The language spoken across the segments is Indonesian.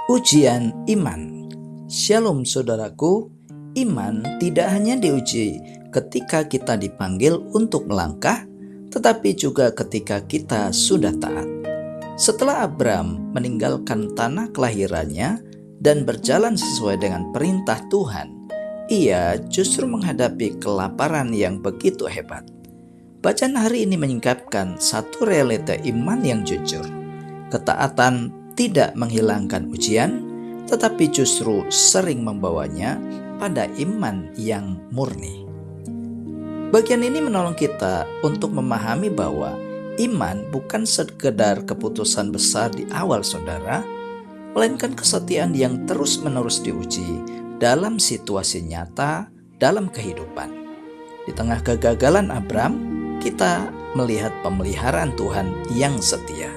Ujian iman. Shalom saudaraku, iman tidak hanya diuji ketika kita dipanggil untuk melangkah, tetapi juga ketika kita sudah taat. Setelah Abram meninggalkan tanah kelahirannya dan berjalan sesuai dengan perintah Tuhan, ia justru menghadapi kelaparan yang begitu hebat. Bacaan hari ini menyingkapkan satu realita iman yang jujur. Ketaatan tidak menghilangkan ujian, tetapi justru sering membawanya pada iman yang murni. Bagian ini menolong kita untuk memahami bahwa iman bukan sekedar keputusan besar di awal saudara, melainkan kesetiaan yang terus-menerus diuji dalam situasi nyata dalam kehidupan. Di tengah kegagalan Abram, kita melihat pemeliharaan Tuhan yang setia.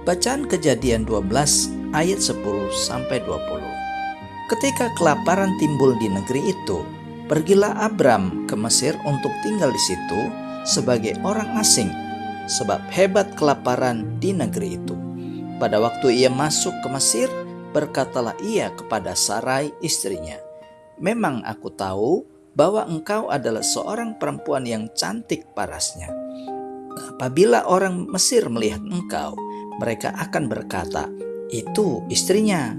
Bacaan Kejadian 12 ayat 10-20. Ketika kelaparan timbul di negeri itu, pergilah Abram ke Mesir untuk tinggal di situ sebagai orang asing, sebab hebat kelaparan di negeri itu. Pada waktu ia masuk ke Mesir, berkatalah ia kepada Sarai istrinya, "Memang aku tahu bahwa engkau adalah seorang perempuan yang cantik parasnya. Apabila orang Mesir melihat engkau, mereka akan berkata, 'Itu istrinya.'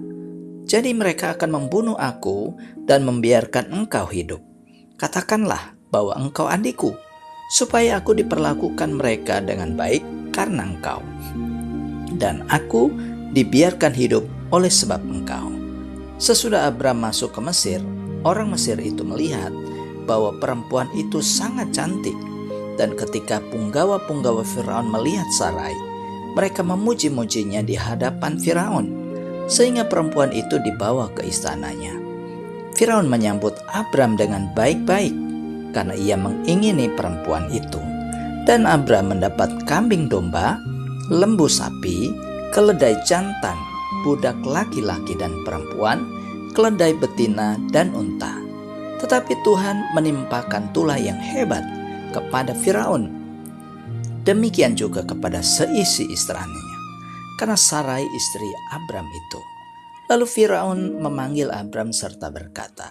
Jadi mereka akan membunuh aku dan membiarkan engkau hidup. Katakanlah bahwa engkau adikku, supaya aku diperlakukan mereka dengan baik karena engkau, dan aku dibiarkan hidup oleh sebab engkau." Sesudah Abram masuk ke Mesir, orang Mesir itu melihat bahwa perempuan itu sangat cantik, dan ketika punggawa-punggawa Firaun melihat Sarai, mereka memuji-mujinya di hadapan Firaun, sehingga perempuan itu dibawa ke istananya. Firaun menyambut Abram dengan baik-baik karena ia mengingini perempuan itu. Dan Abram mendapat kambing domba, lembu sapi, keledai jantan, budak laki-laki dan perempuan, keledai betina dan unta. Tetapi Tuhan menimpakan tulah yang hebat kepada Firaun. Demikian juga kepada seisi istananya, karena Sarai istri Abram itu. Lalu Firaun memanggil Abram serta berkata,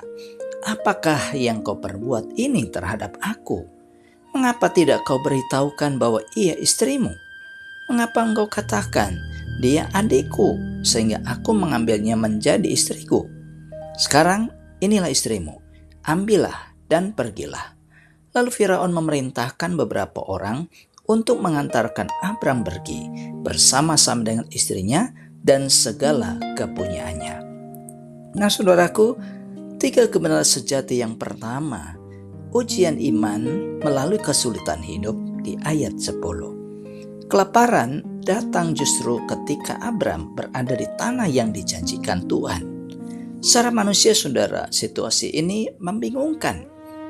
"Apakah yang kau perbuat ini terhadap aku? Mengapa tidak kau beritahukan bahwa ia istrimu? Mengapa engkau katakan, 'Dia adikku,' sehingga aku mengambilnya menjadi istriku? Sekarang inilah istrimu, ambillah dan pergilah." Lalu Firaun memerintahkan beberapa orang untuk mengantarkan Abram pergi bersama-sama dengan istrinya dan segala kepunyaannya. Nah saudaraku, tiga kebenaran sejati yang pertama, ujian iman melalui kesulitan hidup di ayat 10. Kelaparan datang justru ketika Abram berada di tanah yang dijanjikan Tuhan. Secara manusia saudara, situasi ini membingungkan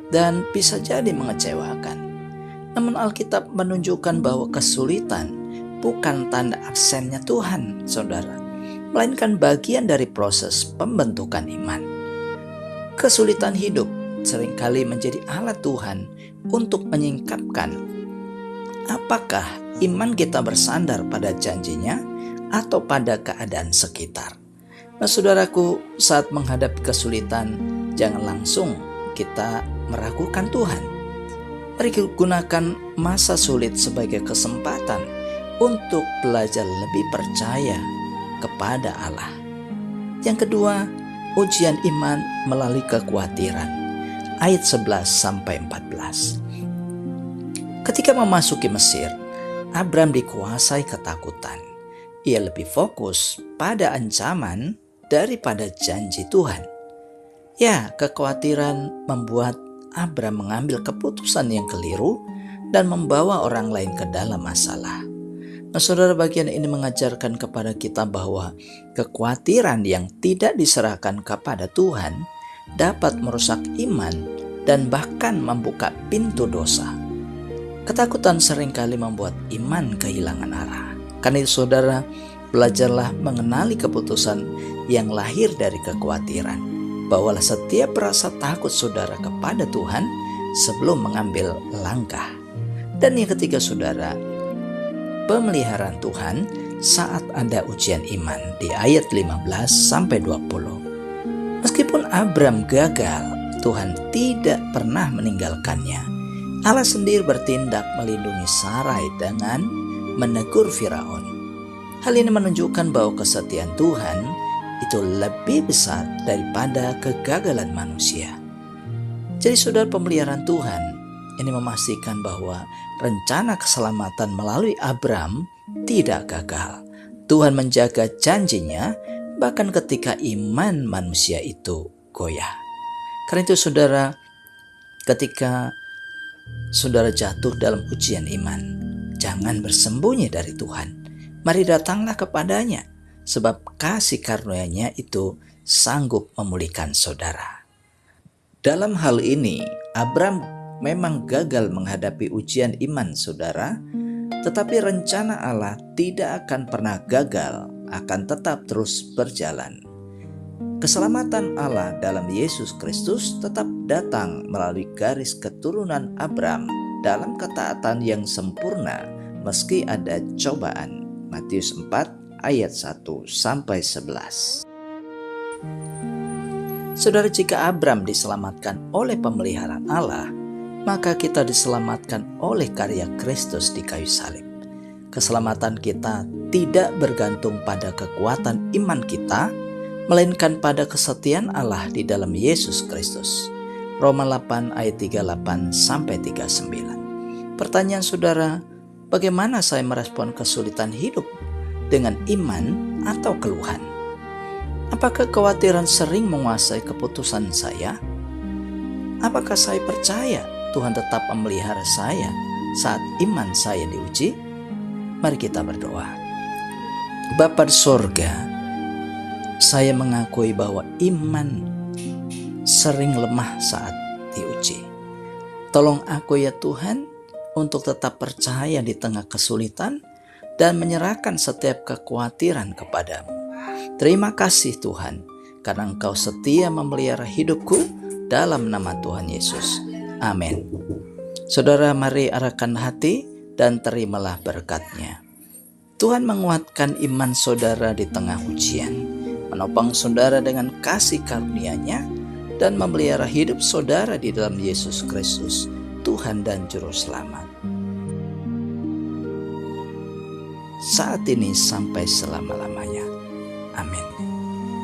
dan bisa jadi mengecewakan. Namun Alkitab menunjukkan bahwa kesulitan bukan tanda absennya Tuhan, saudara, melainkan bagian dari proses pembentukan iman. Kesulitan hidup seringkali menjadi alat Tuhan untuk menyingkapkan apakah iman kita bersandar pada janjinya atau pada keadaan sekitar. Nah saudaraku, saat menghadapi kesulitan, jangan langsung kita meragukan Tuhan. Mari gunakan masa sulit sebagai kesempatan untuk belajar lebih percaya kepada Allah. Yang kedua, ujian iman melalui kekhawatiran. Ayat 11-14. Ketika memasuki Mesir, Abram dikuasai ketakutan. Ia lebih fokus pada ancaman daripada janji Tuhan. Ya, kekhawatiran membuat Abram mengambil keputusan yang keliru dan membawa orang lain ke dalam masalah. Nah saudara, bagian ini mengajarkan kepada kita bahwa kekhawatiran yang tidak diserahkan kepada Tuhan dapat merusak iman dan bahkan membuka pintu dosa. Ketakutan seringkali membuat iman kehilangan arah. Karena itu saudara, belajarlah mengenali keputusan yang lahir dari kekhawatiran. Bawalah setiap rasa takut saudara kepada Tuhan sebelum mengambil langkah. Dan yang ketiga saudara, pemeliharaan Tuhan saat ada ujian iman di ayat 15 sampai 20. Meskipun Abram gagal, Tuhan tidak pernah meninggalkannya. Allah sendiri bertindak melindungi Sarai dengan menegur Firaun. Hal ini menunjukkan bahwa kesetiaan Tuhan itu lebih besar daripada kegagalan manusia. Jadi saudara, pemeliharaan Tuhan ini memastikan bahwa rencana keselamatan melalui Abram tidak gagal. Tuhan menjaga janjinya bahkan ketika iman manusia itu goyah. Karena itu saudara, ketika saudara jatuh dalam ujian iman, jangan bersembunyi dari Tuhan. Mari datanglah kepadanya, sebab kasih karunia-Nya itu sanggup memulihkan saudara. Dalam hal ini, Abram memang gagal menghadapi ujian iman saudara, tetapi rencana Allah tidak akan pernah gagal, akan tetap terus berjalan. Keselamatan Allah dalam Yesus Kristus tetap datang melalui garis keturunan Abram dalam ketaatan yang sempurna meski ada cobaan. Matius 4 ayat 1 sampai 11. Saudara, jika Abram diselamatkan oleh pemeliharaan Allah, maka kita diselamatkan oleh karya Kristus di kayu salib. Keselamatan kita tidak bergantung pada kekuatan iman kita, melainkan pada kesetiaan Allah di dalam Yesus Kristus. Roma 8 ayat 38 sampai 39. Pertanyaan saudara, bagaimana saya merespon kesulitan hidup? Dengan iman atau keluhan? Apakah kekhawatiran sering menguasai keputusan saya? Apakah saya percaya Tuhan tetap memelihara saya saat iman saya diuji? Mari kita berdoa. Bapa di sorga, saya mengakui bahwa iman sering lemah saat diuji. Tolong aku ya Tuhan untuk tetap percaya di tengah kesulitan dan menyerahkan setiap kekhawatiran kepadamu. Terima kasih Tuhan, karena Engkau setia memelihara hidupku dalam nama Tuhan Yesus. Amin. Saudara, mari arahkan hati dan terimalah berkat-Nya. Tuhan menguatkan iman saudara di tengah ujian, menopang saudara dengan kasih karunia-Nya, dan memelihara hidup saudara di dalam Yesus Kristus, Tuhan dan Juru Selamat. Saat ini sampai selama-lamanya. Amin.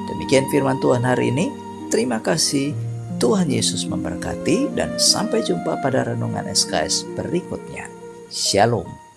Demikian firman Tuhan hari ini. Terima kasih. Tuhan Yesus memberkati dan sampai jumpa pada renungan SKS berikutnya. Shalom.